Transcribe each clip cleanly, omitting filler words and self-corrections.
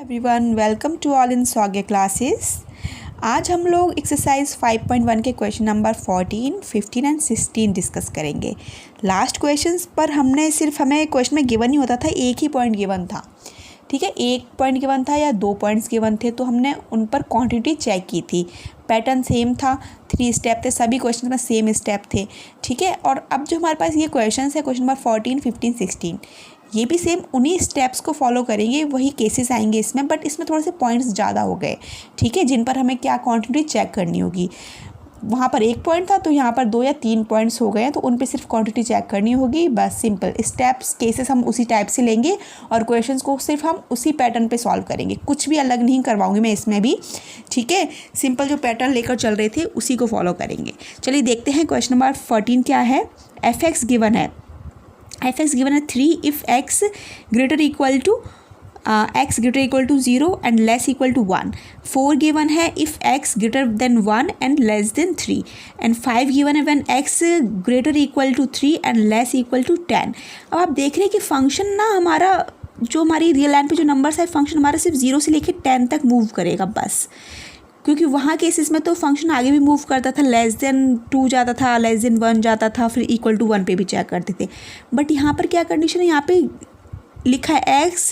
Everyone, welcome to all in स्वाग्य classes. आज हम लोग एक्सरसाइज 5.1 के क्वेश्चन नंबर 14, 15 एंड 16 डिस्कस करेंगे। लास्ट क्वेश्चंस पर हमें क्वेश्चन में गिवन ही होता था, एक ही पॉइंट गिवन था, ठीक है। एक पॉइंट गिवन था या दो पॉइंट्स गिवन थे, तो हमने उन पर क्वांटिटी चेक की थी। पैटर्न सेम था, 3 स्टेप थे, सभी क्वेश्चन में सेम स्टेप थे, ठीक है। और अब जो हमारे पास ये क्वेश्चन है, क्वेश्चन नंबर 14, 15, 16, ये भी सेम उन्हीं स्टेप्स को फॉलो करेंगे, वही केसेस आएंगे इसमें, बट इसमें थोड़े से पॉइंट्स ज़्यादा हो गए, ठीक है, जिन पर हमें क्या क्वांटिटी चेक करनी होगी। वहाँ पर एक पॉइंट था, तो यहाँ पर 2 या 3 पॉइंट्स हो गए हैं, तो उन पे सिर्फ क्वांटिटी चेक करनी होगी, बस सिंपल स्टेप्स केसेस हम उसी टाइप से लेंगे और क्वेश्चंस को सिर्फ हम उसी पैटर्न पे सॉल्व करेंगे, कुछ भी अलग नहीं करवाऊंगी मैं इसमें भी, ठीक है। सिंपल जो पैटर्न लेकर चल रहे थे उसी को फॉलो करेंगे। चलिए देखते हैं क्वेश्चन नंबर 14 क्या है। एफ एक्स गिवन है, एफ एक्स गिवन है 3 if x greater equal to x greater equal to 0 and less equal to 1. 4 given है if x greater than 1 and less than 3, and 5 given है when x greater equal to 3 and less equal to 10. अब आप देख रहे हैं कि function ना हमारा जो हमारी रियल लाइन पे जो नंबर्स है, फंक्शन हमारा सिर्फ 0 से लेकर 10 तक मूव करेगा बस, क्योंकि वहाँ केसेस में तो फंक्शन आगे भी मूव करता था, लेस देन 2 जाता था, लेस देन 1 जाता था, फिर इक्वल टू 1 पे भी चेक करते थे। बट यहाँ पर क्या कंडीशन है, यहाँ पे लिखा है एक्स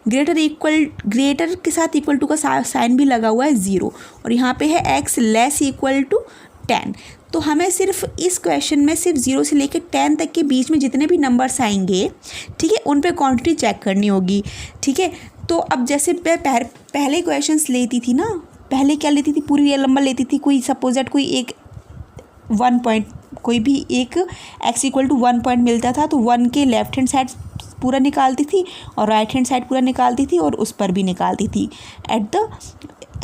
ग्रेटर के साथ इक्वल टू का साइन भी लगा हुआ है 0, और यहाँ पे है एक्स लेस इक्वल टू 10। तो हमें सिर्फ इस क्वेश्चन में सिर्फ 0 से लेकर 10 तक के बीच में जितने भी नंबर्स आएंगे, ठीक है, उन पे क्वांटिटी चेक करनी होगी, ठीक है। तो अब जैसे मैं पहले क्वेश्चंस लेती थी ना, पहले क्या लेती थी, पूरी रियल नंबर लेती थी। कोई सपोज दैट कोई एक 1 पॉइंट, कोई भी एक x इक्वल टू 1 पॉइंट मिलता था, तो 1 के लेफ्ट हैंड साइड पूरा निकालती थी और राइट हैंड साइड पूरा निकालती थी और उस पर भी निकालती थी, एट द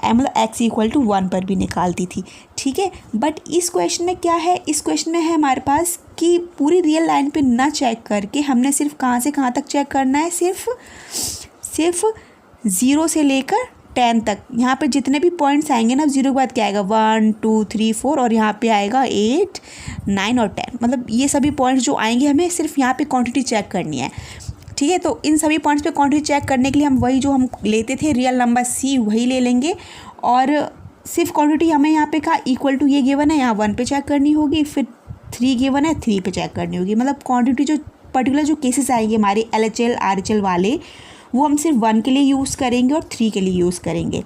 मतलब x इक्वल टू 1 पर भी निकालती थी, ठीक है। बट इस क्वेश्चन में क्या है, इस क्वेश्चन में है हमारे पास कि पूरी रियल लाइन पे ना चेक करके हमने सिर्फ कहाँ से कहाँ तक चेक करना है, सिर्फ 0 से लेकर 10 तक। यहाँ पे जितने भी पॉइंट्स आएंगे ना, 0 के बाद क्या आएगा, 1 2 3 4, और यहाँ पे आएगा 8 9 और 10, मतलब ये सभी पॉइंट्स जो आएंगे हमें सिर्फ यहाँ पे क्वांटिटी चेक करनी है, ठीक है। तो इन सभी पॉइंट्स पे क्वांटिटी चेक करने के लिए हम वही जो हम लेते थे रियल नंबर c वही ले लेंगे, और सिर्फ क्वांटिटी हमें यहाँ पे कहा इक्वल टू ये गिवन है, यहाँ 1 पे चेक करनी होगी, फिर 3 गिवन है 3 पे चेक करनी होगी। मतलब क्वांटिटी जो पर्टिकुलर जो केसेस आएंगे हमारे LHL RHL वाले, वो हम सिर्फ 1 के लिए यूज़ करेंगे और 3 के लिए यूज़ करेंगे,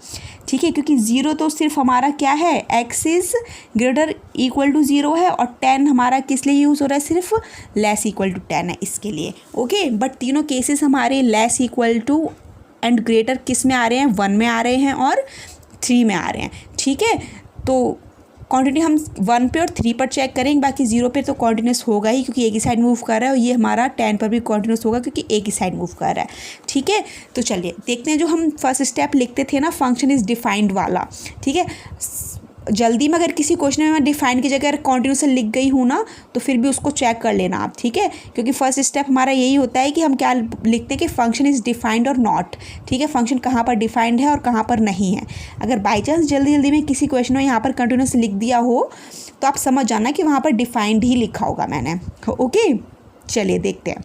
ठीक है। क्योंकि 0 तो सिर्फ हमारा क्या है, x is greater equal to 0 है, और 10 हमारा किस लिए यूज़ हो रहा है, सिर्फ लेस इक्वल टू 10 है इसके लिए, ओके। बट तीनों केसेस हमारे less equal to and greater किस में आ रहे हैं, 1 में आ रहे हैं और 3 में आ रहे हैं, ठीक है। तो क्वांटिटी हम 1 पे और 3 पर चेक करेंगे, बाकी 0 पे तो कॉन्टिन्यूस होगा ही, क्योंकि एक ही साइड मूव कर रहा है, और ये हमारा 10 पर भी कॉन्टिन्यूस होगा क्योंकि एक ही साइड मूव कर रहा है, ठीक है। तो चलिए देखते हैं, जो हम फर्स्ट स्टेप लिखते थे ना, फंक्शन इज़ डिफाइंड वाला, ठीक है। जल्दी में अगर किसी क्वेश्चन में मैं डिफाइन की जगह कॉन्टिन्यूस लिख गई हूँ ना, तो फिर भी उसको चेक कर लेना आप, ठीक है। क्योंकि फर्स्ट स्टेप हमारा यही होता है कि हम क्या लिखते हैं कि फंक्शन इज़ डिफाइंड और नॉट, ठीक है। फंक्शन कहाँ पर डिफाइंड है और कहाँ पर नहीं है। अगर बाई चांस जल्दी में किसी क्वेश्चन में यहाँ पर कंटिन्यूस लिख दिया हो, तो आप समझ जाना कि वहाँ पर डिफाइंड ही लिखा होगा मैंने, ओके। चलिए देखते हैं।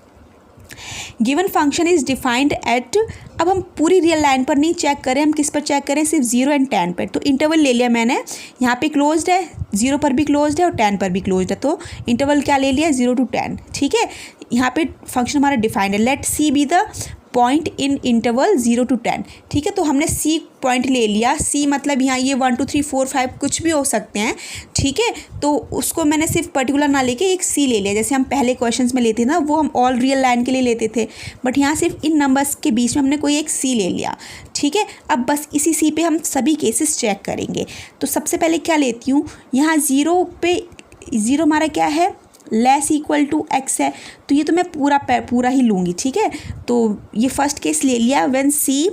Given function is defined at, अब हम पूरी रियल लाइन पर नहीं चेक करें, हम किस पर चेक करें, सिर्फ 0 एंड 10 पर। तो इंटरवल ले लिया मैंने, यहाँ पे क्लोज्ड है, 0 पर भी क्लोज्ड है और 10 पर भी क्लोज्ड है, तो इंटरवल क्या ले लिया, 0 to 10, ठीक है। यहाँ पे फंक्शन हमारा डिफाइंड है, let c be the point in interval 0 to 10, ठीक है। तो हमने C पॉइंट ले लिया, C मतलब यहाँ ये 1 2 3 4 5 कुछ भी हो सकते हैं, ठीक है। तो उसको मैंने सिर्फ पर्टिकुलर ना लेके एक C ले लिया, जैसे हम पहले क्वेश्चंस में लेते ना, वो हम ऑल रियल लाइन के लिए लेते थे, बट यहाँ सिर्फ इन नंबर्स के बीच में हमने कोई एक C ले लिया, ठीक है। अब बस इसी C पे हम सभी केसेस चेक करेंगे। तो सबसे पहले क्या लेती हूँ, यहाँ 0 पे 0 हमारा क्या है, लेस इक्वल टू x है, तो ये तो मैं पूरा ही लूँगी, ठीक है। तो ये फर्स्ट केस ले लिया, when c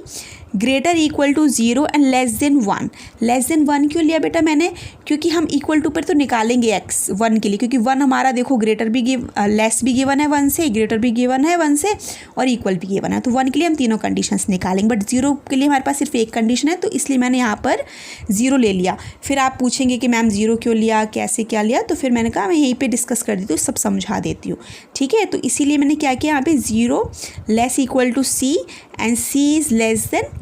greater equal to 0 and less than 1। Less than 1 क्यों लिया बेटा मैंने, क्योंकि हम इक्वल टू पर तो निकालेंगे x 1 के लिए, क्योंकि 1 हमारा देखो ग्रेटर भी लेस भी गिवन है 1 से, ग्रेटर भी गिवन है 1 से, और इक्वल भी गिवन है। तो 1 के लिए हम तीनों कंडीशंस निकालेंगे, बट 0 के लिए हमारे पास सिर्फ एक कंडीशन है, तो इसलिए मैंने यहाँ पर 0 ले लिया। फिर आप पूछेंगे कि मैम 0 क्यों लिया, कैसे क्या लिया, तो फिर मैंने कहा मैं यहीं पर डिस्कस कर देती हूँ, सब समझा देती हूँ, ठीक है। तो इसीलिए मैंने क्या किया, यहाँ पे 0 less equal to c and c is less than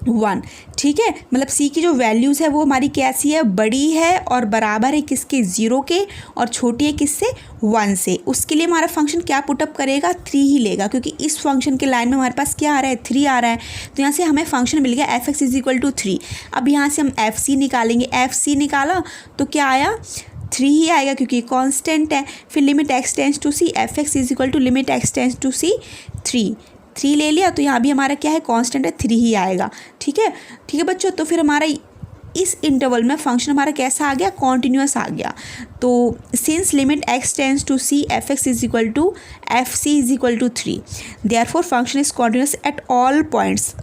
1, ठीक है। मतलब सी की जो वैल्यूज़ है वो हमारी कैसी है, बड़ी है और बराबर है किसके, 0 के, और छोटी है किससे, 1 से। उसके लिए हमारा फंक्शन क्या पुटअप करेगा, 3 ही लेगा, क्योंकि इस फंक्शन के लाइन में हमारे पास क्या आ रहा है, 3 आ रहा है। तो यहाँ से हमें फंक्शन मिल गया f x is equal to 3। अब यहाँ से हम एफ सी निकालेंगे, एफ सी निकाला तो क्या आया, 3 ही आएगा क्योंकि कांस्टेंट है। फिर limit x tends to c, f x is equal to limit x tends to c 3 ले लिया, तो यहाँ भी हमारा क्या है, कांस्टेंट है, 3 ही आएगा। ठीक है बच्चों। तो फिर हमारा इस इंटरवल में फंक्शन हमारा कैसा आ गया, कॉन्टिन्यूस आ गया। तो since limit x tends to c f x is equal to f c is equal to 3, therefore function is continuous at all points.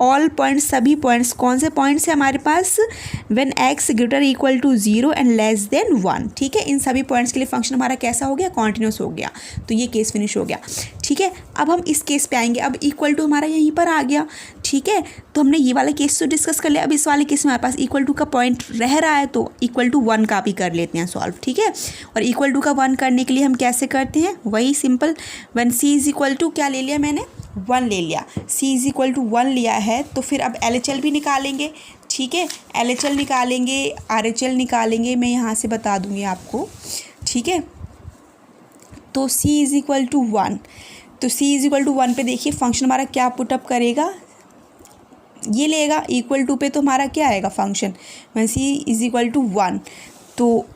All points, सभी पॉइंट्स। कौन से पॉइंट्स है हमारे पास, when x greater equal to 0 and less than 1। ठीक है, इन सभी points के लिए फंक्शन हमारा कैसा हो गया, कॉन्टिन्यूस हो गया। तो ये केस फिनिश हो गया। ठीक है, अब हम इस केस पे आएंगे। अब इक्वल टू हमारा यहीं पर आ गया। ठीक है, तो हमने ये वाला केस तो डिस्कस कर लिया। अब इस वाले केस में हमारे पास इक्वल टू का पॉइंट रह रहा है, तो इक्वल टू 1 का भी कर लेते हैं सॉल्व। ठीक है, और इक्वल टू का 1 करने के लिए हम कैसे करते हैं, वही simple, when c is equal to, क्या ले लिया मैंने, 1 ले लिया। सी इज इक्वल टू 1 लिया है, तो फिर अब एल एच एल भी निकालेंगे। ठीक है, एल एच एल निकालेंगे, आर एच एल निकालेंगे, मैं यहाँ से बता दूँगी आपको। ठीक है, तो सी इज इक्वल टू 1, तो सी इज इक्वल टू 1 पे देखिए फंक्शन हमारा क्या पुटअप करेगा, ये लेगा। इक्वल टू पे तो हमारा क्या आएगा function, when c is equal to 1। तो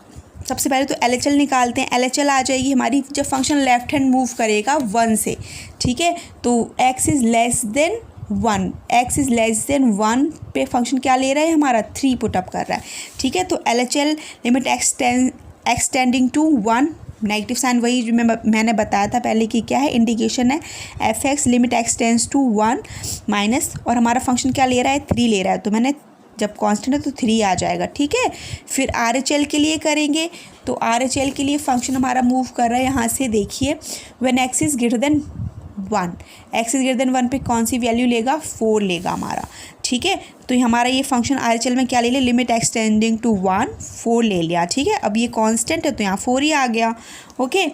सबसे पहले तो एल एच एल निकालते हैं। एल एच एल आ जाएगी हमारी, जब फंक्शन लेफ्ट हैंड मूव करेगा 1 से। ठीक है, तो x is less than 1, x is less than 1 पे फंक्शन क्या ले रहा है हमारा, 3 पुटअप कर रहा है। ठीक है, तो L H L limit x tending to 1, negative sign वही जो मैंने बताया था पहले कि क्या है, इंडिकेशन है f x limit x tends to 1 minus, और हमारा फंक्शन क्या ले रहा है, 3 ले रहा है, तो मैंने जब कांस्टेंट है तो 3 आ जाएगा। ठीक है, फिर आर एच एल के लिए करेंगे। तो आर एच एल के लिए फंक्शन हमारा मूव कर रहा है यहाँ से, देखिए when x is greater than 1, x is greater than 1 पे कौन सी वैल्यू लेगा, 4 लेगा हमारा। ठीक है, तो हमारा ये फंक्शन आर एच एल में क्या ले लिया, लिमिट एक्सटेंडिंग टू 1, 4 ले लिया। ठीक है, अब ये कांस्टेंट है तो यहाँ 4 ही आ गया। ओके,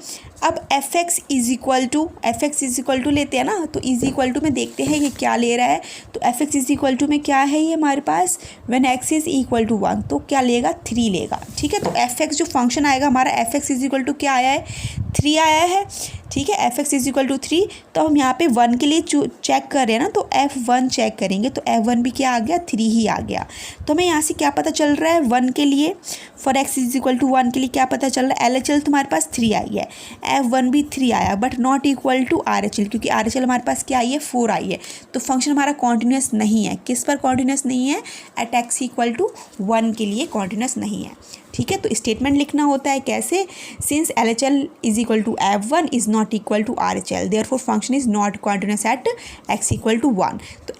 अब f x is equal to लेते हैं ना, तो इज इक्वल टू में देखते हैं ये क्या ले रहा है। तो f x is equal to में क्या है ये हमारे पास, when x is equal to 1, तो क्या लेगा, 3 लेगा। ठीक है, तो एफ एक्स जो फंक्शन आएगा हमारा, f x is equal to क्या आया है, 3 आया है। ठीक है, f x is equal to 3, तो हम यहाँ पे 1 के लिए चेक कर रहे हैं ना, तो F1 चेक करेंगे, तो F1 भी क्या आ गया, 3 ही आ गया। तो हमें यहाँ से क्या पता चल रहा है, 1 के लिए, for x is equal to 1 के लिए क्या पता चल रहा है, एल एच एल तुम्हारे पास 3 आई है, F1 भी 3 आया, but not equal to R H L, क्योंकि आर एच एल हमारे पास क्या आई है, 4 आई है। तो फंक्शन हमारा कॉन्टिन्यूस नहीं है। किस पर कॉन्टिन्यूस नहीं है, एट एक्स इक्वल टू 1 के लिए कॉन्टिन्यूस नहीं है। ठीक है, तो स्टेटमेंट लिखना होता है कैसे, since L H L is equal to F1 is not equal to R H L, therefore function is not continuous at x equal to 1। तो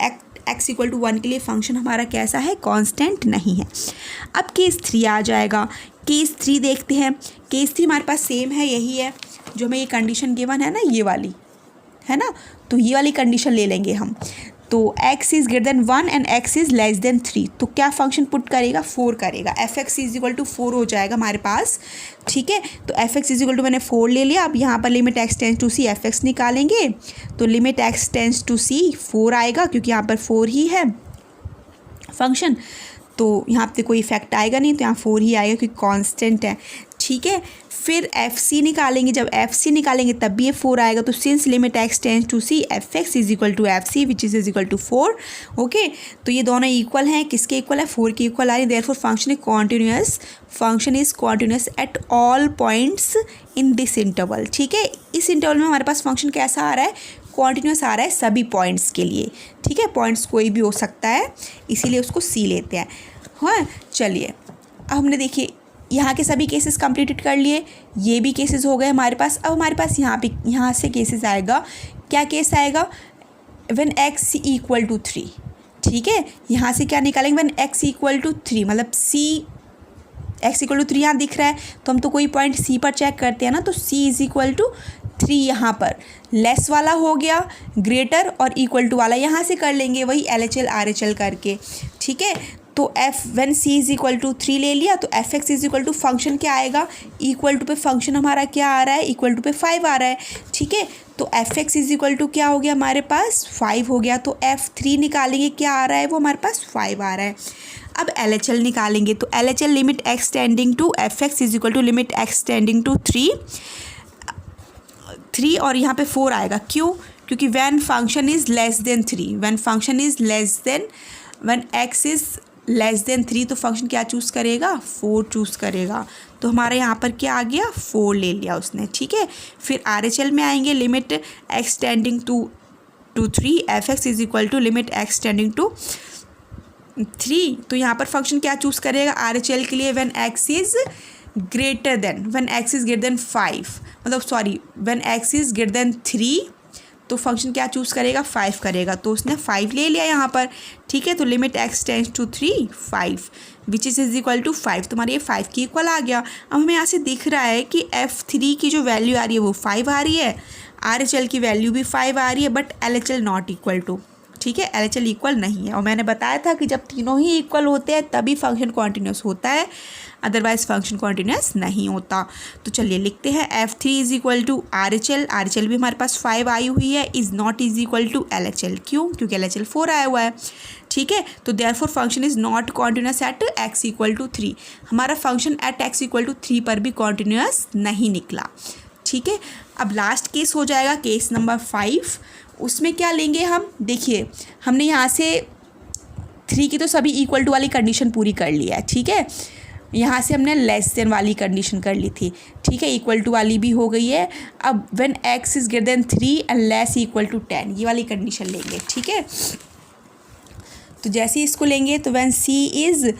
एक्स इक्वल टू 1 के लिए फंक्शन हमारा कैसा है, कांस्टेंट नहीं है। अब केस 3 आ जाएगा। केस 3 देखते हैं। केस 3 हमारे पास सेम है, यही है जो हमें ये कंडीशन गिवन है ना, ये वाली है ना, तो ये वाली कंडीशन ले लेंगे हम। तो x is greater than 1 and x is less than 3, तो क्या फंक्शन पुट करेगा, 4 करेगा। F x is equal to 4 हो जाएगा हमारे पास। ठीक है, तो f x is equal to मैंने 4 ले लिया। अब यहाँ पर limit x tends to c f x निकालेंगे, तो limit x tends to c 4 आएगा, क्योंकि यहाँ पर 4 ही है फंक्शन, तो यहाँ पे कोई इफेक्ट आएगा नहीं, तो यहाँ 4 ही आएगा क्योंकि कांस्टेंट है। ठीक है, फिर एफ सी निकालेंगे। जब एफ सी निकालेंगे तब भी ये 4 आएगा, तो since limit x tends to c f x is equal to f c which is equal to 4। Okay, तो ये दोनों इक्वल हैं, किसके इक्वल है, 4 के इक्वल आ रही है। Therefore function is continuous, function is continuous at all points in this interval. ठीक है, इस इंटरवल में हमारे पास फंक्शन कैसा आ रहा है, कॉन्टिन्यूस आ रहा है सभी पॉइंट्स के लिए। ठीक है, पॉइंट्स कोई भी हो सकता है, इसीलिए उसको सी लेते हैं। हाँ, चलिए अब हमने देखिए यहाँ के सभी केसेस कंप्लीटेड कर लिए, ये भी केसेस हो गए हमारे पास। अब हमारे पास यहाँ से केसेस आएगा। क्या केस आएगा, व्हेन एक्स इक्वल टू 3। ठीक है, यहाँ से क्या निकालेंगे, व्हेन एक्स इक्वल टू 3, मतलब सी एक्स इक्वल टू 3 यहाँ दिख रहा है, तो हम तो कोई पॉइंट सी पर चेक करते हैं ना, तो सी इज इक्वल टू 3 यहाँ पर लेस वाला हो गया, ग्रेटर और इक्वल टू वाला यहाँ से कर लेंगे, वही L H L R H L करके। ठीक है, तो f when c is equal to 3 ले लिया, तो f x is equal to function क्या आएगा, इक्वल टू पे फंक्शन हमारा क्या आ रहा है, इक्वल टू पे 5 आ रहा है। ठीक है, तो f x is equal to क्या हो गया हमारे पास 5 हो गया। तो F3 निकालेंगे, क्या आ रहा है वो हमारे पास 5 आ रहा है। अब LHL निकालेंगे, तो LHL limit x tending to f x is equal to limit x tending to 3 और यहाँ पे 4 आएगा। क्यों? क्योंकि when function is less than 3, when function is less than, when x is less than 3 तो फंक्शन क्या चूज़ करेगा, 4 choose करेगा। तो हमारे यहाँ पर क्या आ गया, 4 ले लिया उसने। ठीक है, फिर RHL में आएंगे, limit x tending to 3 f x is equal to limit x tending to 3। तो यहाँ पर फंक्शन क्या चूज़ करेगा RHL के लिए, when x is greater then, when x is greater then 5, मतलब sorry when x is greater than 3 तो function क्या चूज़ करेगा, 5 करेगा। तो उसने 5 ले लिया यहाँ पर। ठीक है, तो limit x tends to 3 5 which is equal to 5, तुम्हारे ये 5 की इक्वल आ गया। अब हमें यहाँ से दिख रहा है कि F3 की जो वैल्यू आ रही है वो 5 आ रही है, RHL की वैल्यू भी 5 आ रही है, but LHL not equal to. ठीक है, LHL इक्वल नहीं है, और मैंने बताया था कि जब तीनों ही इक्वल होते हैं तभी फंक्शन कॉन्टिन्यूस होता है, अदरवाइज फंक्शन कॉन्टिन्यूस नहीं होता। तो चलिए लिखते हैं F3 is equal to RHL, RHL भी हमारे पास 5 आई हुई है, is not is equal to LHL। क्यों? क्योंकि LHL 4 आया हुआ है। ठीक है, तो therefore function is not continuous at x equal to 3, हमारा function at x equal to 3 पर भी कॉन्टिन्यूस नहीं निकला। ठीक है, अब लास्ट केस हो जाएगा केस नंबर 5। उसमें क्या लेंगे हम, देखिए हमने यहाँ से 3 की तो सभी इक्वल टू वाली कंडीशन पूरी कर ली है। ठीक है, यहाँ से हमने लेस देन वाली कंडीशन कर ली थी। ठीक है, इक्वल टू वाली भी हो गई है। अब when x is greater than 3 and less equal to 10, ये वाली कंडीशन लेंगे। ठीक है, तो जैसे ही इसको लेंगे तो when c is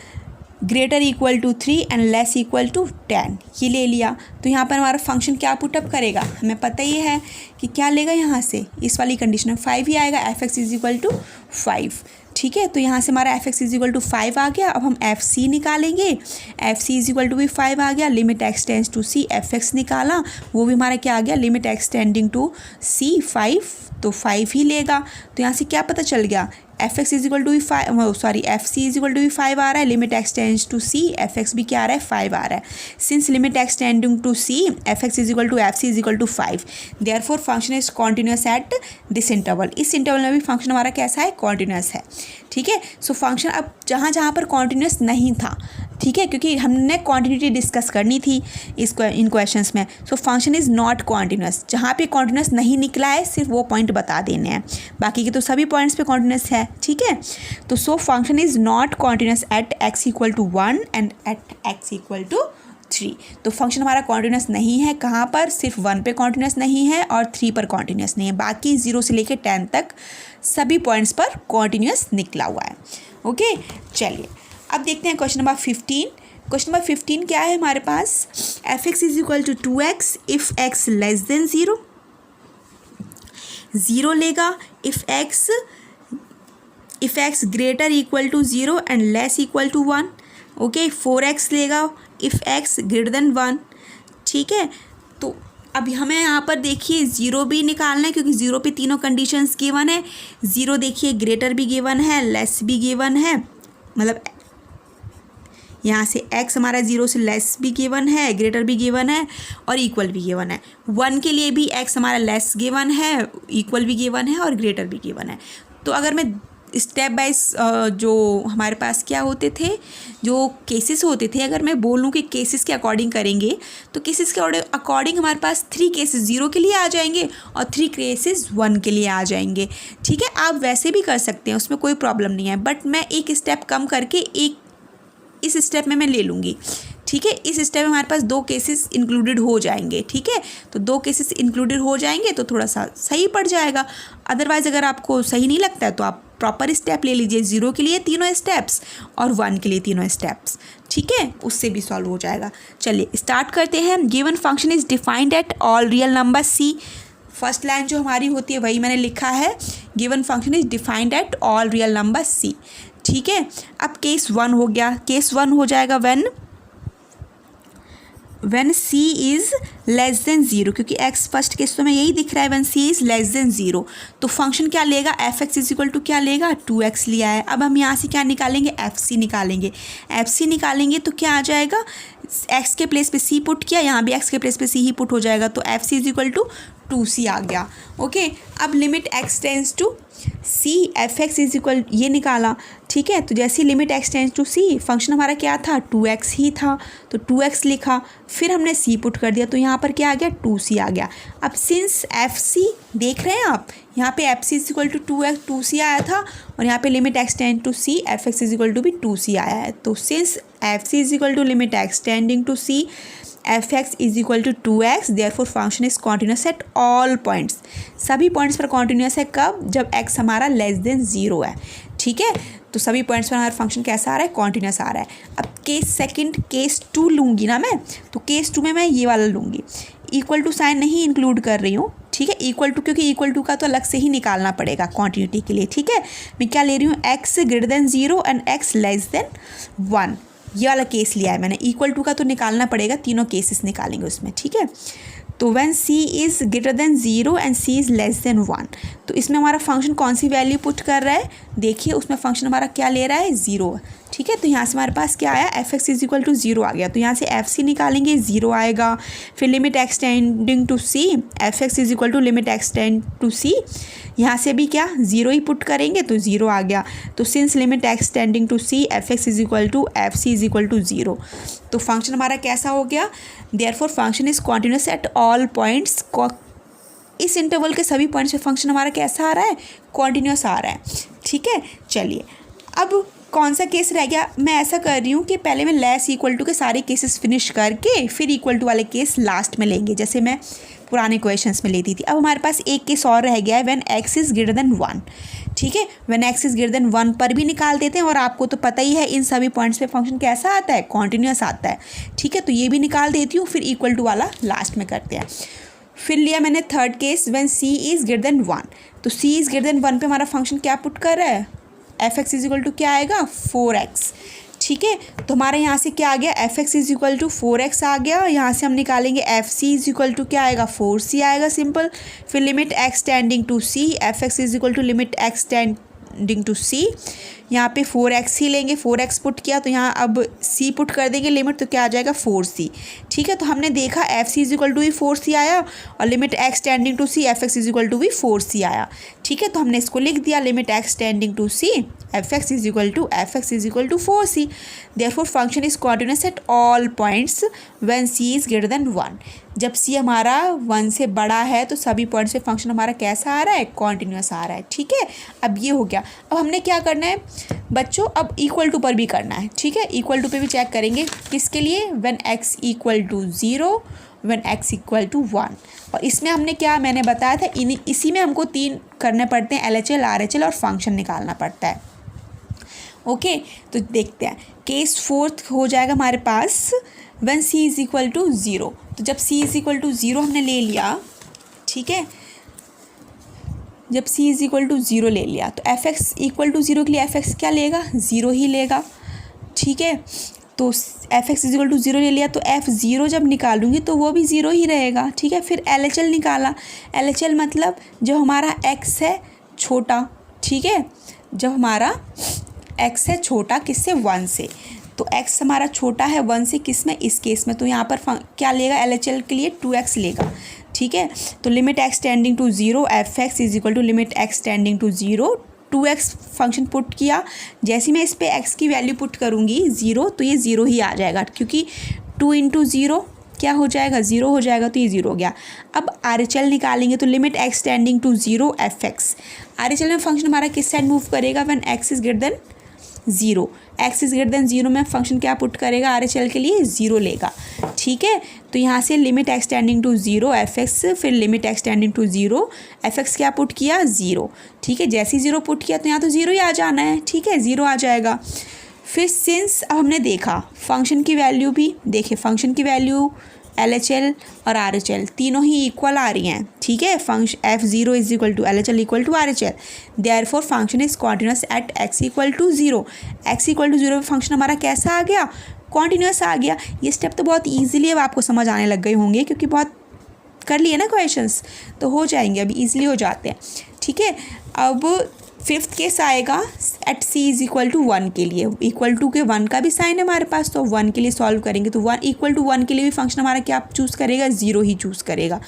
greater equal to 3 and less equal to 10, ये ले लिया। तो यहाँ पर हमारा फंक्शन क्या पुटअप करेगा, हमें पता ही है कि क्या लेगा, यहाँ से इस वाली कंडीशन में 5 ही आएगा, f x is equal to 5। ठीक है, तो यहाँ से हमारा f x is equal to 5 आ गया। अब हम एफ सी निकालेंगे, f c is equal to भी 5 आ गया, limit x tends to c, f x निकाला वो भी हमारा क्या आ गया, limit x tending to c 5, तो 5 ही लेगा। तो यहाँ से क्या पता चल गया, f x is equal to भी 5, sorry f c is equal to भी 5 आ रहा है, limit x tends to c, f x भी क्या आ रहा है 5 आ रहा है। Since limit x tending to c, f x is equal to f c is equal to 5, therefore function is continuous at this interval, इस इंटरवल में भी फंक्शन हमारा कैसा है, कॉन्टिन्यूस है। ठीक है, सो फंक्शन अब जहाँ पर कॉन्टिन्यूस नहीं था, ठीक है, क्योंकि हमने क्वांटिटी डिस्कस करनी थी इन क्वेश्चंस में, सो फंक्शन इज़ नॉट कॉन्टिन्यूस, जहाँ पे कॉन्टिन्यूस नहीं निकला है सिर्फ वो पॉइंट बता देने हैं, बाकी के तो सभी पॉइंट्स पे कॉन्टिन्यूस है। ठीक है, तो so function is not continuous at x equal to 1 and at x equal to 3। तो फंक्शन हमारा कॉन्टिन्यूस नहीं है, कहाँ पर, सिर्फ 1 पे कॉन्टिन्यूस नहीं है और 3 पर कॉन्टिन्यूस नहीं है, बाकी 0 से लेकर 10 तक सभी पॉइंट्स पर कॉन्टिन्यूस निकला हुआ है। ओके, चलिए अब देखते हैं क्वेश्चन नंबर 15। क्वेश्चन नंबर 15 क्या है हमारे पास, f x is equal to 2x if x less than 0, 0 लेगा if x greater equal to 0 and less equal to 1। Okay, 4x लेगा इफ़ एक्स ग्रेटर देन 1। ठीक है, तो अभी हमें यहाँ पर देखिए 0 भी निकालना है, क्योंकि 0 पे तीनों कंडीशंस गिवन है। 0 देखिए ग्रेटर भी गिवन है, लेस भी गिवन है, मतलब यहाँ से x हमारा 0 से लेस भी गिवन है, ग्रेटर भी गिवन है और इक्वल भी गिवन है। 1 के लिए भी x हमारा लेस गिवन है, इक्वल भी गिवन है और ग्रेटर भी गिवन है। तो अगर मैं स्टेप बाइज जो हमारे पास क्या होते थे, जो केसेस होते थे, अगर मैं बोलूँ कि केसेस के अकॉर्डिंग करेंगे तो केसेस के अकॉर्डिंग हमारे पास 3 केसेस 0 के लिए आ जाएंगे और 3 केसेस 1 के लिए आ जाएंगे। ठीक है, आप वैसे भी कर सकते हैं, उसमें कोई प्रॉब्लम नहीं है, बट मैं एक स्टेप कम करके एक इस स्टेप में मैं ले लूँगी। ठीक है, इस स्टेप में हमारे पास 2 केसेस इंक्लूडेड हो जाएंगे। ठीक है, तो 2 केसेस इंक्लूडेड हो जाएंगे तो थोड़ा सा सही पड़ जाएगा। अदरवाइज़ अगर आपको सही नहीं लगता है तो आप प्रॉपर स्टेप ले लीजिए, 0 के लिए तीनों स्टेप्स और 1 के लिए तीनों स्टेप्स। ठीक है, उससे भी सॉल्व हो जाएगा। चलिए स्टार्ट करते हैं। Given function is defined at all real number c, first line जो हमारी होती है वही मैंने लिखा है, given function is defined at all real number c. ठीक है, अब केस 1 हो गया। केस 1 हो जाएगा when c is less than zero, क्योंकि एक्स फर्स्ट केस तो मैं यही दिख रहा है, when c is less than zero, तो फंक्शन क्या लेगा, f x is equal to क्या लेगा, 2x लिया है। अब हम यहाँ से क्या निकालेंगे, एफ सी निकालेंगे। एफ सी निकालेंगे तो क्या आ जाएगा, एक्स के प्लेस पे सी पुट किया, यहाँ भी एक्स के प्लेस पे सी ही पुट हो जाएगा, तो f c is equal to 2c आ गया। ओके, अब limit x tends to c, f x is equal ये निकाला, ठीक है। तो जैसे limit x tends to c, function हमारा क्या था, 2x ही था, तो 2x लिखा, फिर हमने c पुट कर दिया, तो यहाँ पर क्या आ गया, 2c आ गया। अब सिंस एफ सी देख रहे हैं आप, यहाँ पे f c is equal to 2c आया था, और यहाँ पे limit x tend to c, f x is equal to भी 2c आया है। तो since f c is equal to limit x tending to c, f x is equal to 2x, therefore function is continuous at all points. सभी points पर continuous है कब, जब x हमारा लेस देन ज़ीरो है, ठीक है। तो सभी पॉइंट्स पर हमारा फंक्शन कैसा आ रहा है, कॉन्टिन्यूस आ रहा है। अब केस सेकंड, केस 2 लूँगी ना मैं, तो केस 2 में मैं ये वाला लूँगी, इक्वल टू साइन नहीं इंक्लूड कर रही हूँ, ठीक है। इक्वल टू, क्योंकि इक्वल टू का तो अलग से ही निकालना पड़ेगा कॉन्टिन्यूटी के लिए, ठीक है। मैं क्या ले रही हूँ, x greater than zero and x less than 1, ये वाला केस लिया है मैंने। इक्वल टू का तो निकालना पड़ेगा, तीनों केसेस निकालेंगे उसमें, ठीक है। तो when c is greater than zero and c is less than 1, तो इसमें हमारा फंक्शन कौन सी वैल्यू पुट कर रहा है, देखिए उसमें फंक्शन हमारा क्या ले रहा है, 0, ठीक है। तो यहाँ से हमारे पास क्या आया, f x is equal to 0 आ गया, तो यहाँ से एफ सी निकालेंगे, 0 आएगा। फिर limit x tending to c, f x is equal to limit x tend to c, यहाँ से भी क्या 0 ही पुट करेंगे, तो 0 आ गया। तो since limit x tending to c, f x is equal to f c is equal to 0, तो फंक्शन हमारा कैसा हो गया, therefore function is continuous at all points. इस इंटरवल के सभी पॉइंट्स पे फंक्शन हमारा कैसा आ रहा है, कॉन्टिन्यूस आ रहा है, ठीक है। चलिए, अब कौन सा केस रह गया, मैं ऐसा कर रही हूँ कि पहले मैं लेस इक्वल टू के सारे केसेस फिनिश करके फिर इक्वल टू वाले केस लास्ट में लेंगे, जैसे मैं पुराने क्वेश्चंस में लेती थी। अब हमारे पास एक केस और रह गया है, when x is greater than 1, ठीक है। When x is greater than 1 पर भी निकाल देते हैं, और आपको तो पता ही है इन सभी पॉइंट्स पे फंक्शन कैसा आता है, कॉन्टिन्यूस आता है, ठीक है। तो ये भी निकाल देती हूँ, फिर इक्वल टू वाला लास्ट में करते हैं। फिर लिया मैंने third case, when c is greater than 1, तो सी इज़ ग्रेटर देन 1 पे हमारा फंक्शन क्या पुट कर रहा है, f x is equal to क्या आएगा, 4x, ठीक है। तो हमारे यहाँ से क्या आ गया, f x is equal to 4x आ गया, यहाँ से हम निकालेंगे f c is equal to क्या आएगा, 4c आएगा, सिंपल। फिर limit x tending to c, f x is equal to limit x tending to c, यहाँ पे 4x ही लेंगे, 4x पुट किया, तो यहाँ अब c पुट कर देंगे लिमिट, तो क्या आ जाएगा 4c, ठीक है। तो हमने देखा f c is equal to भी 4c आया, और limit x tending to c, f x is equal to भी 4c आया, ठीक है। तो हमने इसको लिख दिया, limit x tending to c, f x is equal to 4c, therefore function is continuous at all points when c is greater than 1। जब c हमारा 1 से बड़ा है तो सभी पॉइंट्स पे फंक्शन हमारा कैसा आ रहा है, कॉन्टिन्यूस आ रहा है, ठीक है। अब ये हो गया। अब हमने क्या करना है बच्चों, अब इक्वल टू पर भी करना है, ठीक है। इक्वल टू पे भी चेक करेंगे, किसके लिए, when x equal to 0, when x equal to 1, और इसमें हमने क्या, मैंने बताया था इसी में हमको 3 करने पड़ते हैं, LHL, RHL और फंक्शन निकालना पड़ता है। ओके, तो देखते हैं। केस फोर्थ हो जाएगा हमारे पास, when c is equal to 0, तो जब c इज इक्वल टू 0 हमने ले लिया, ठीक है, जब c इज इक्वल टू 0 ले लिया, तो एफ एक्स इक्वल टू 0 के लिए एफ एक्स क्या लेगा, 0 ही लेगा, ठीक है। तो f x is equal to 0 ले लिया, तो f0 जब निकालूंगी तो वो भी 0 ही रहेगा, ठीक है। फिर LHL निकाला, LHL मतलब जो हमारा x है छोटा, ठीक है, जब हमारा x है छोटा किससे, 1 से, तो x हमारा छोटा है 1 से, किस में, इस केस में, तो यहाँ पर क्या लेगा, LHL के लिए 2x लेगा, ठीक है। तो limit x tending to 0, f x is equal to limit x tending to 0, 2x function put किया, जैसे मैं इस पे x की वैल्यू पुट करूँगी 0, तो ये 0 ही आ जाएगा, क्योंकि 2 इंटू 0 क्या हो जाएगा, 0 हो जाएगा, तो ये 0 हो गया। अब RHL निकालेंगे, तो limit x tending to 0, f x, RHL में फंक्शन हमारा किस साइड मूव करेगा, when x is greater than 0, x is greater than 0 में फंक्शन क्या पुट करेगा, RHL के लिए 0 लेगा, ठीक है। तो यहाँ से limit x tending to 0, f x, फिर limit x tending to 0, f x क्या पुट किया, 0, ठीक है। जैसे ही 0 पुट किया तो यहाँ तो 0 ही आ जाना है, ठीक है, 0 आ जाएगा। फिर सिंस अब हमने देखा फंक्शन की वैल्यू भी देखे, फंक्शन की वैल्यू LHL और RHL तीनों ही इक्वल आ रही हैं, ठीक है। Function f0 is equal to LHL equal to RHL, therefore function is continuous at x equal to 0, x equal to 0 पे फंक्शन हमारा कैसा आ गया, कॉन्टिन्यूस आ गया। ये स्टेप तो बहुत ईजिली अब आपको समझ आने लग गए होंगे, क्योंकि बहुत कर लिए ना क्वेश्चंस, तो हो जाएंगे, अभी ईजिली हो जाते हैं। ठीक है, अब फिफ्थ केस आएगा at c is equal to 1 के लिए। इक्वल टू के 1 का भी साइन है हमारे पास, तो 1 के लिए सॉल्व करेंगे तो 1 इक्वल टू 1 के लिए भी फंक्शन हमारा क्या चूज़ करेगा, 0 ही चूज़ करेगा।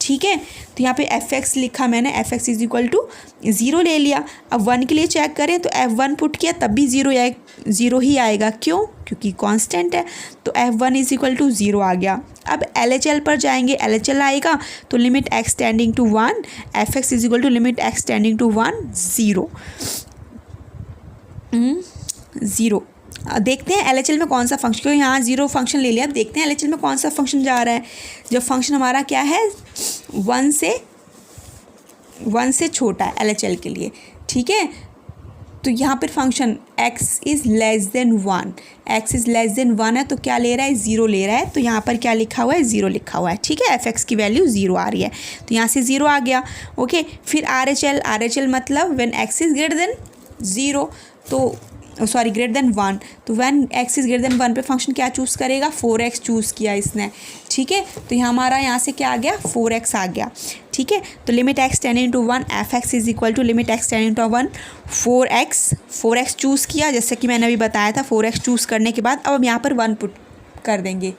ठीक है, तो यहाँ पे f(x) लिखा मैंने, f(x) इज इक्वल टू 0 ले लिया। अब 1 के लिए चेक करें तो f1 पुट किया तब भी 0 ही आएगा। क्यों? क्योंकि कांस्टेंट है, तो f1 इज इक्वल टू 0 आ गया। अब LHL पर जाएंगे, LHL आएगा तो limit x tending to 1, f(x) is equal to limit x tending to 1 0 0। देखते हैं LHL में कौन सा फंक्शन, क्योंकि यहाँ 0 फंक्शन ले लिया। अब देखते हैं LHL में कौन सा फंक्शन जा रहा है। जब फंक्शन हमारा क्या है 1 से छोटा है LHL के लिए। ठीक है, तो यहाँ पर function x is less than 1, x is less than 1 है तो क्या ले रहा है, 0 ले रहा है। तो यहाँ पर क्या लिखा हुआ है, 0 लिखा हुआ है। ठीक है, f(x) की वैल्यू 0 आ रही है, तो यहाँ से 0 आ गया। ओके, फिर RHL मतलब when x is greater than 0, तो सॉरी ग्रेटर देन 1, तो when x is greater than 1 पे फंक्शन क्या चूज़ करेगा, 4x चूज़ किया इसने। ठीक है, तो यहाँ हमारा यहाँ से क्या आ गया, 4x आ गया। ठीक है, तो limit x tending to 1 f(x) is equal to limit x tending to 1 4x choose किया, जैसे कि मैंने अभी बताया था। 4x चूज़ करने के बाद अब हम यहाँ पर 1 पुट कर देंगे।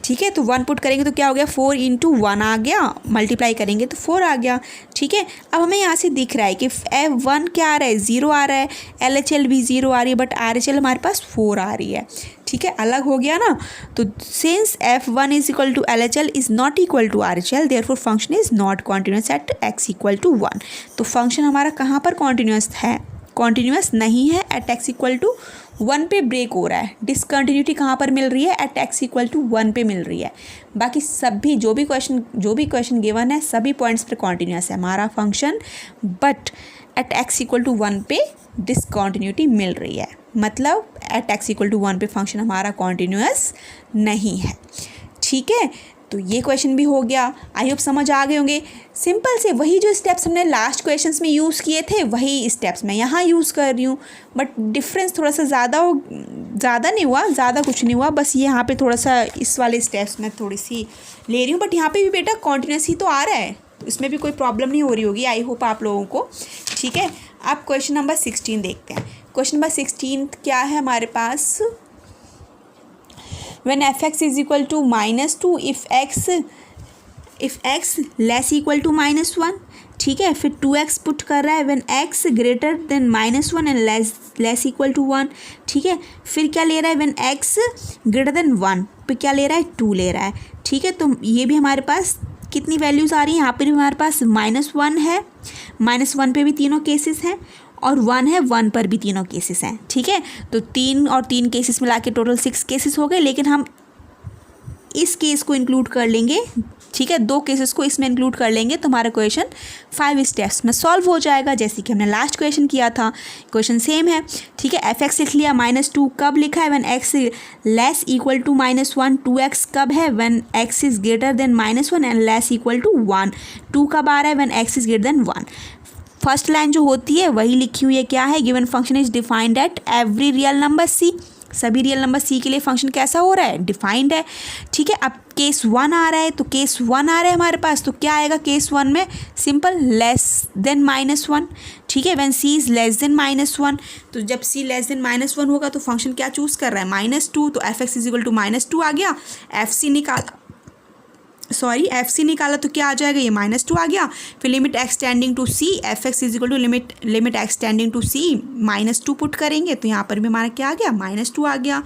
ठीक है, तो 1 पुट करेंगे तो क्या हो गया, 4 इंटू 1 आ गया, मल्टीप्लाई करेंगे तो 4 आ गया। ठीक है, अब हमें यहाँ से दिख रहा है कि f1 क्या आ रहा है, 0 आ रहा है, LHL भी 0 आ रही है, बट RHL हमारे पास 4 आ रही है। ठीक है, अलग हो गया ना। तो since f1 is equal to LHL is not equal to RHL, therefore function is not continuous at x equal to 1। तो फंक्शन हमारा कहाँ पर कॉन्टिन्यूस है, कॉन्टिन्यूस नहीं है। एट x इक्वल टू 1 पे ब्रेक हो रहा है। डिसकंटिन्यूटी कहाँ पर मिल रही है, एट x इक्वल टू 1 पे मिल रही है। बाकी सभी जो भी क्वेश्चन गिवन है सभी पॉइंट्स पर कॉन्टिन्यूस है हमारा function, but at x equal to 1 पे डिसकंटिन्यूटी मिल रही है। मतलब एट x इक्वल टू 1 पे फंक्शन हमारा कॉन्टिन्यूस नहीं है। ठीक है, तो ये क्वेश्चन भी हो गया। आई होप समझ आ गए होंगे। सिंपल से वही जो स्टेप्स हमने लास्ट क्वेश्चंस में यूज़ किए थे वही स्टेप्स मैं यहाँ यूज़ कर रही हूँ, बट डिफरेंस थोड़ा सा ज़्यादा नहीं हुआ, ज़्यादा कुछ नहीं हुआ, बस यहाँ पे थोड़ा सा इस वाले स्टेप्स में थोड़ी सी ले रही हूँ। बट यहाँ पे भी बेटा कॉन्टिन्यूस ही तो आ रहा है, तो इसमें भी कोई प्रॉब्लम नहीं हो रही होगी, आई होप आप लोगों को। ठीक है, आप क्वेश्चन नंबर 16 देखते हैं। क्वेश्चन नंबर 16 क्या है हमारे पास, when f(x) is equal to -2 if x less equal to -1। ठीक है, फिर 2x पुट कर रहा है when x greater than -1 and less equal to 1। ठीक है, फिर क्या ले रहा है when x greater than 1 पे क्या ले रहा है, 2 ले रहा है। ठीक है, तो ये भी हमारे पास कितनी वैल्यूज़ आ रही हैं, यहाँ पर भी हमारे पास -1 है, -1 पे भी तीनों केसेस हैं, और 1 है, 1 पर भी तीनों केसेस हैं। ठीक है, तो 3 और 3 केसेस मिला के टोटल 6 केसेस हो गए, लेकिन हम इस केस को इंक्लूड कर लेंगे। ठीक है, 2 केसेस को इसमें इंक्लूड कर लेंगे तो हमारा क्वेश्चन 5 स्टेप्स में सॉल्व हो जाएगा, जैसे कि हमने लास्ट क्वेश्चन किया था। क्वेश्चन सेम है। ठीक है, f(x) लिख लिया, -2 कब लिखा है, when x less equal to -1। 2x कब है, when x is greater than -1 and less equal to 1। 2 कब आ रहा है, when x is greater than 1। First line जो होती है वही लिखी हुई है, क्या है, given function is defined at every real number c। सभी रियल नंबर c के लिए फंक्शन कैसा हो रहा है, डिफाइंड है। ठीक है, अब केस 1 आ रहा है, तो केस 1 आ रहा है हमारे पास, तो क्या आएगा केस 1 में, सिंपल लेस देन -1। ठीक है, when c is less than -1, तो जब c लेस देन -1 होगा तो फंक्शन क्या चूज़ कर रहा है, -2, तो f(x) इज इक्वल टू -2 आ गया। एफ सी निकाला तो क्या आ जाएगा, ये -2 आ गया। फिर limit x tending to c, f(x) is equal to limit x tending to c -2 put करेंगे तो यहाँ पर भी हमारा क्या आ गया, -2 आ गया।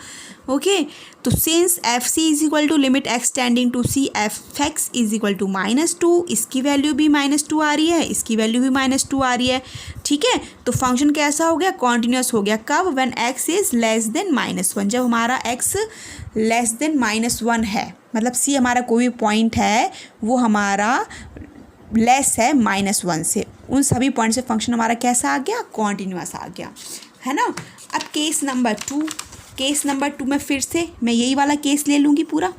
ओके, तो since f c is equal to limit x tending to c, f(x) is equal to -2, इसकी वैल्यू भी -2 आ रही है, इसकी वैल्यू भी -2 आ रही है। ठीक है, तो फंक्शन कैसा हो गया, कॉन्टिन्यूस हो गया। कब, when x is less than -1, जब हमारा x लेस देन -1 है, मतलब c हमारा कोई भी पॉइंट है वो हमारा लेस है -1 से, उन सभी पॉइंट से फंक्शन हमारा कैसा आ गया, कॉन्टिन्यूस आ गया, है ना। अब केस नंबर 2 में फिर से मैं यही वाला केस ले लूँगी पूरा।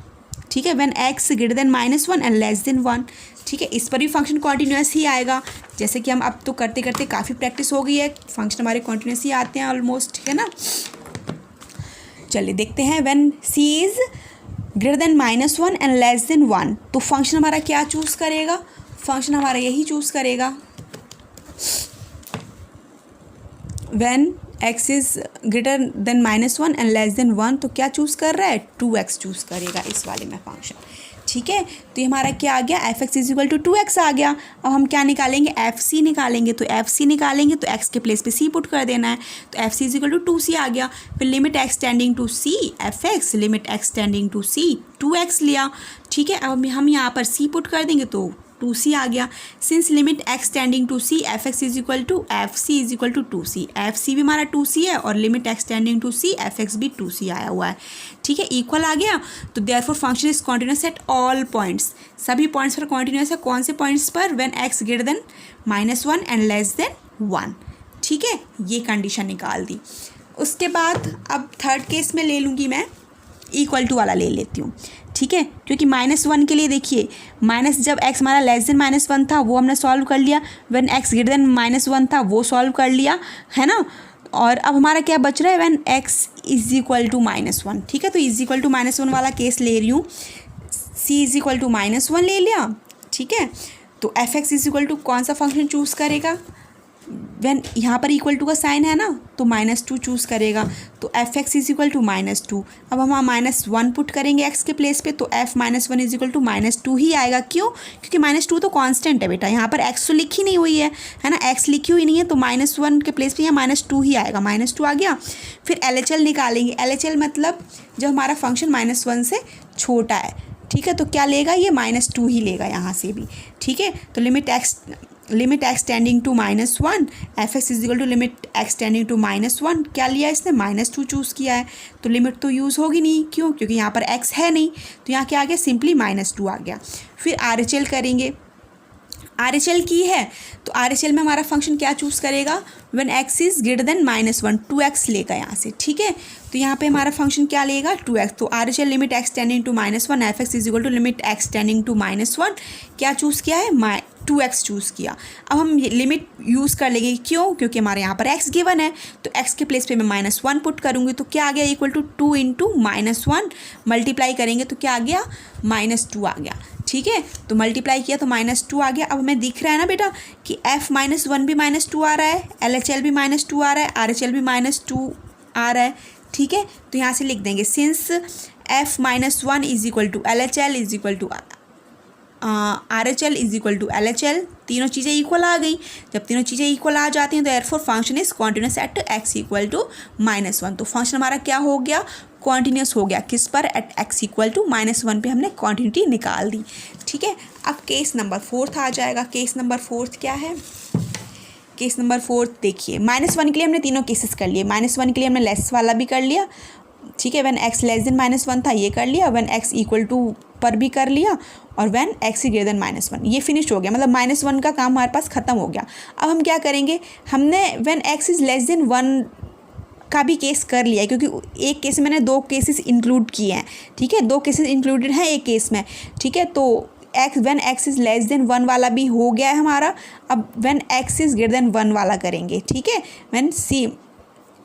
ठीक है, when x greater than -1 and less than 1। ठीक है, इस पर भी फंक्शन कॉन्टिन्यूस ही आएगा, जैसे कि हम अब तो करते करते काफ़ी प्रैक्टिस हो गई है, फंक्शन हमारे कॉन्टिन्यूस ही आते हैं ऑलमोस्ट, ठीक है ना। चलिए देखते हैं, when c is greater than -1 and less than 1, तो फंक्शन हमारा क्या चूज़ करेगा, फंक्शन हमारा यही चूज़ करेगा। When x is greater than -1 and less than 1, तो क्या चूज़ कर रहा है, 2x चूज़ करेगा इस वाले में फंक्शन। ठीक है, तो ये हमारा क्या आ गया, f(x) = 2x आ गया। अब हम क्या निकालेंगे, fc निकालेंगे। तो fc निकालेंगे तो x के प्लेस पे c पुट कर देना है, तो fc = 2c आ गया। फिर limit x tending to c fx, limit x tending to c 2x लिया। ठीक है, अब हम यहाँ पर c पुट कर देंगे तो 2c आ गया। Since limit x tending to c fx = fc = 2c, fc भी हमारा 2c है और limit x tending to c fx भी 2c आया हुआ है। ठीक है, इक्वल आ गया। तो therefore function is continuous at all points, सभी पॉइंट्स पर कॉन्टिन्यूस है। कौन से पॉइंट्स पर, when x greater than -1 and less than 1। ठीक है, ये कंडीशन निकाल दी। उसके बाद अब थर्ड केस में ले लूँगी मैं, इक्वल टू वाला ले लेती हूँ। ठीक है, क्योंकि -1 के लिए देखिए, माइनस जब x हमारा लेस देन -1 था वो हमने सॉल्व कर लिया, व्हेन x ग्रेटर देन -1 था वो सॉल्व कर लिया, है ना। और अब हमारा क्या बच रहा है, व्हेन x = -1। ठीक है, तो -1 वाला केस ले रही हूँ, c = -1 ले लिया। ठीक है, तो fx = कौन सा फंक्शन चूज़ करेगा, व्हेन यहाँ पर इक्वल टू का साइन है ना, तो -2 चूज़ करेगा। तो fx = -2। अब हम -1 पुट करेंगे x के प्लेस पे, तो f -1 = -2 ही आएगा। क्यों, क्योंकि -2 तो कांस्टेंट है बेटा, यहाँ पर x तो लिखी नहीं हुई है ना, x लिखी हुई नहीं है, तो -1 के प्लेस पे यहाँ -2 ही आएगा। -2 आ गया। फिर LHL निकालेंगे। LHL मतलब जब हमारा फंक्शन -1 से छोटा है। ठीक है, तो क्या लेगा ये, -2 ही लेगा यहाँ से भी। ठीक है, तो limit x tending to -1 fx = limit x tending to -1, क्या लिया इसने, -2 चूज़ किया है। तो लिमिट तो यूज़ होगी नहीं, क्यों, क्योंकि यहाँ पर x है नहीं, तो यहाँ क्या आ गया, सिंपली -2 आ गया। फिर RHL करेंगे। RHL की है तो RHL में हमारा फंक्शन क्या चूज़ करेगा, when x is greater than -1, 2x लेगा यहाँ से। ठीक है, तो यहाँ पे हमारा फंक्शन क्या लेगा, 2x। तो RHL limit x tending to -1 fx = limit x tending to -1, क्या चूज़ किया है, 2x चूज़ किया। अब हम लिमिट यूज़ कर लेंगे, क्यों, क्योंकि हमारे यहाँ पर x गिवन है, तो x के प्लेस पे मैं -1 पुट करूँगी, तो क्या आ गया, = 2 × -1 मल्टीप्लाई करेंगे तो क्या आ गया, -2 आ गया। ठीक है, तो मल्टीप्लाई किया तो -2 आ गया। अब हमें दिख रहा है ना बेटा कि f -1 भी -2 आ रहा है, LHL भी -2 आ रहा है, RHL भी -2 आ रहा है। ठीक है, तो यहाँ से लिख देंगे, since f -1 = LHL RHL = LHL, तीनों चीज़ें इक्वल आ गई। जब तीनों चीज़ें इक्वल आ जाती हैं तो therefore function is continuous at x = -1। तो फंक्शन हमारा क्या हो गया, कॉन्टिन्यूस हो गया। किस पर, एट x = -1 पे हमने कॉन्टिन्यूटी निकाल दी। ठीक है, अब केस नंबर 4 आ जाएगा। केस नंबर 4 क्या है, केस नंबर 4 देखिए, -1 के लिए हमने तीनों केसेस कर लिए। -1 के लिए हमने लेस वाला भी कर लिया। ठीक है, व्हेन x लेस देन -1 था ये कर लिया, व्हेन x = पर भी कर लिया, और व्हेन x ग्रेटर देन -1 ये फिनिश हो गया। मतलब -1 का काम हमारे पास ख़त्म हो गया। अब हम क्या करेंगे, हमने when x is less than 1 का भी केस कर लिया है, क्योंकि एक केस में मैंने 2 केसेस इंक्लूड किए हैं। ठीक है, 2 केसेस इंक्लूडेड हैं एक केस में। ठीक है, तो when x is less than 1 वाला भी हो गया है हमारा। अब when x is greater than 1 वाला करेंगे। ठीक है, when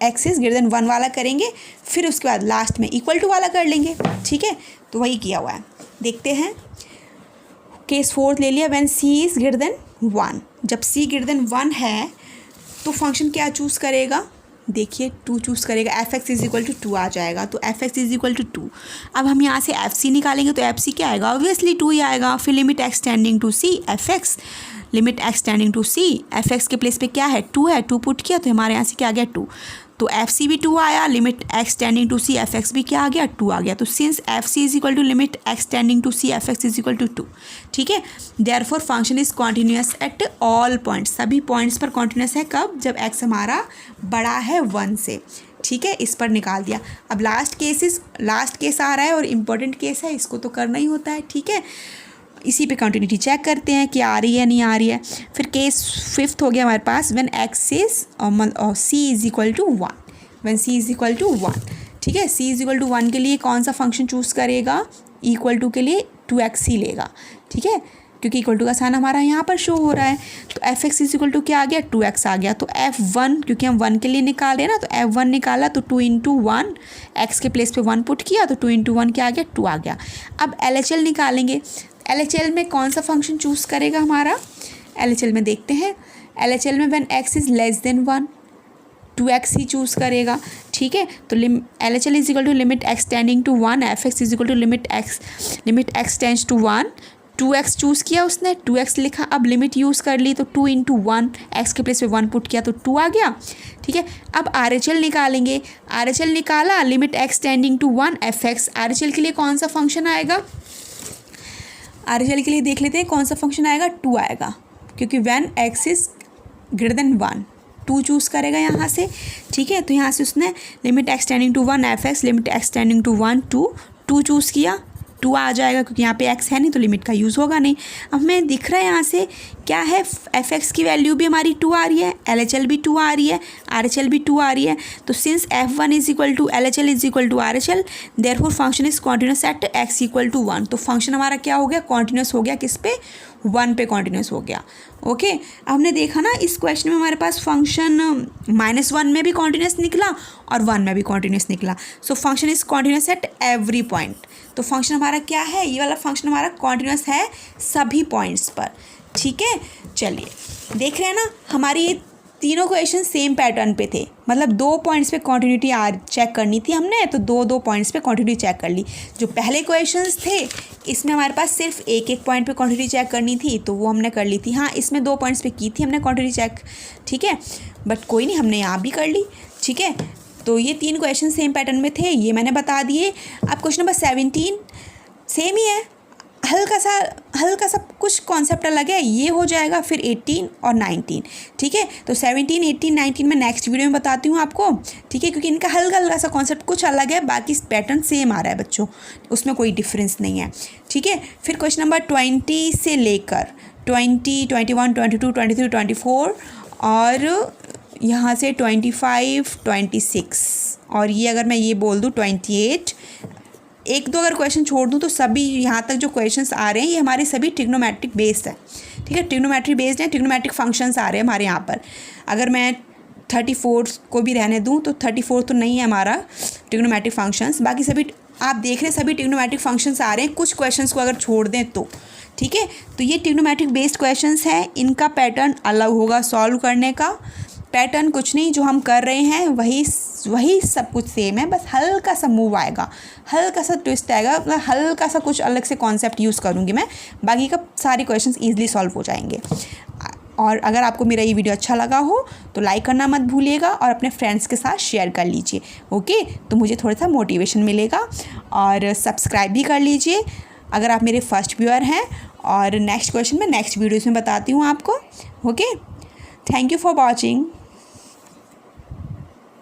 x is greater than 1 वाला करेंगे, फिर उसके बाद लास्ट में इक्वल टू वाला कर लेंगे। ठीक है, तो वही किया हुआ है। देखते हैं, केस 4 ले लिया, when c is greater than 1। जब c ग्रेटर देन 1 है तो फंक्शन क्या चूज़ करेगा, देखिए 2 चूज़ करेगा, fx = 2 आ जाएगा। तो fx = 2। अब हम यहाँ से fc निकालेंगे तो fc क्या आएगा, ऑब्वियसली 2 ही आएगा। फिर limit x tending to c fx, limit x tending to c fx के प्लेस पे क्या है, 2 है, 2 पुट किया तो हमारे यहाँ से क्या आ गया, 2। तो fc भी 2 आया, limit x tending to c fx भी क्या आ गया, 2 आ गया। तो since fc = limit x tending to c fx = 2। ठीक है, therefore function is continuous at all points, सभी पॉइंट्स पर कॉन्टिन्यूस है। कब, जब x हमारा बड़ा है 1 से। ठीक है, इस पर निकाल दिया। अब लास्ट केस आ रहा है और इम्पोर्टेंट केस है, इसको तो करना ही होता है। ठीक है, इसी पे कंटिन्यूटी चेक करते हैं कि आ रही है नहीं आ रही है। फिर केस 5 हो गया हमारे पास, when x is c = 1, when c = 1। ठीक है, c = 1 के लिए कौन सा फंक्शन चूज़ करेगा, = के लिए 2x ही लेगा। ठीक है, क्योंकि इक्वल टू का साइन हमारा यहाँ पर शो हो रहा है। तो f x is equal to क्या आ गया, 2x आ गया। तो F1 क्योंकि हम 1 के लिए निकाल रहे हैं ना, तो F1 निकाला तो 2 × 1, x के प्लेस पे 1 पुट किया तो 2 × 1 क्या आ गया, 2 आ गया। अब LHL निकालेंगे। LHL में कौन सा फंक्शन चूज़ करेगा हमारा, LHL में देखते हैं। LHL में when x is less than 1 2x ही चूज़ करेगा, ठीक है। तो LHL is equal to limit x tending to 1, f x is equal to limit x tends to 1, 2x choose किया उसने, 2x लिखा। अब लिमिट यूज़ कर ली तो 2 × 1, x के प्लेस पे 1 पुट किया तो 2 आ गया, ठीक है। अब RHL निकालेंगे। RHL निकाला, limit x tending to 1 f x. RHL के लिए कौन सा फंक्शन आएगा, RHL के लिए देख लेते हैं कौन सा फंक्शन आएगा, 2 आएगा, क्योंकि when x is greater than 1 2 choose करेगा यहाँ से, ठीक है। तो यहाँ से उसने limit x tending to 1 f x, limit x tending to 1 2 choose किया, 2 आ जाएगा, क्योंकि यहाँ पे x है नहीं तो लिमिट का यूज़ होगा नहीं। अब हमें दिख रहा है यहाँ से क्या है, एफ एक्स की वैल्यू भी हमारी 2 आ रही है, LHL भी 2 आ रही है, RHL भी 2 आ रही है। तो since F1 is equal to LHL is equal to RHL, therefore function is continuous at x equal to 1। तो फंक्शन हमारा क्या हो गया, कॉन्टिन्यूस हो गया, किस पे, 1 पे कॉन्टिन्यूस हो गया। ओके, हमने देखा ना इस क्वेश्चन में हमारे पास फंक्शन -1 में भी कॉन्टिन्यूस निकला और 1 में भी कॉन्टिन्यूस निकला। So function is continuous at every point. तो फंक्शन हमारा क्या है, ये वाला फंक्शन हमारा कॉन्टिन्यूस है सभी पॉइंट्स पर, ठीक है। चलिए देख रहे हैं ना, हमारी ये तीनों क्वेश्चन सेम पैटर्न पे थे, मतलब 2 पॉइंट्स पे कॉन्टिन्यूटी चेक करनी थी हमने, तो 2 पॉइंट्स पे कॉन्टिन्यूटी चेक कर ली। जो पहले क्वेश्चंस थे इसमें हमारे पास सिर्फ एक पॉइंट पे क्वांटिटी चेक करनी थी, तो वो हमने कर ली थी। हाँ, इसमें 2 पॉइंट्स पे की थी हमने क्वांटिटी चेक, ठीक है, बट कोई नहीं, हमने यहाँ भी कर ली, ठीक है। तो ये 3 क्वेश्चन सेम पैटर्न में थे, ये मैंने बता दिए। अब क्वेश्चन नंबर 17 सेम ही है, हल्का सा कुछ कॉन्सेप्ट अलग है, ये हो जाएगा। फिर 18 और 19, ठीक है। तो 17, 18, 19 मैं नेक्स्ट वीडियो में बताती हूँ आपको, ठीक है, क्योंकि इनका हल्का सा कॉन्सेप्ट कुछ अलग है, बाकी पैटर्न सेम आ रहा है बच्चों, उसमें कोई डिफरेंस नहीं है, ठीक है। फिर क्वेश्चन नंबर 20 से लेकर 20, 21, 22, 23, 24 और यहाँ से 25, 26 और ये अगर मैं ये बोल दूँ 28, 1-2 अगर क्वेश्चन छोड़ दूँ तो सभी यहाँ तक जो क्वेश्चंस आ रहे हैं ये हमारे सभी ट्रिग्नोमेट्रिक बेस्ड है, ठीक है। ट्रिग्नोमेट्रिक बेस्ड है, ट्रिग्नोमेट्रिक फंक्शंस आ रहे हैं हमारे यहाँ पर। अगर मैं 34 को भी रहने दूँ तो 34 तो नहीं है हमारा ट्रिग्नोमेट्रिक फंक्शंस, बाकी सभी आप देख रहे हैं सभी ट्रिग्नोमेट्रिक फंक्शंस आ रहे हैं, कुछ क्वेश्चंस को अगर छोड़ दें तो, ठीक है। तो ये ट्रिग्नोमेट्रिक बेस्ड क्वेश्चंस हैं, इनका पैटर्न अलग होगा, सॉल्व करने का पैटर्न कुछ नहीं, जो हम कर रहे हैं वही सब कुछ सेम है, बस हल्का सा मूव आएगा, हल्का सा ट्विस्ट आएगा, मतलब हल्का सा कुछ अलग से कॉन्सेप्ट यूज़ करूँगी मैं, बाकी का सारे क्वेश्चंस ईजिली सॉल्व हो जाएंगे। और अगर आपको मेरा ये वीडियो अच्छा लगा हो तो लाइक करना मत भूलिएगा और अपने फ्रेंड्स के साथ शेयर कर लीजिए, ओके। तो मुझे थोड़ा सा मोटिवेशन मिलेगा, और सब्सक्राइब भी कर लीजिए अगर आप मेरे फर्स्ट व्यूअर हैं। और नेक्स्ट क्वेश्चन मैं नेक्स्ट वीडियोज़ में बताती हूँ आपको, okay. Thank you for watching.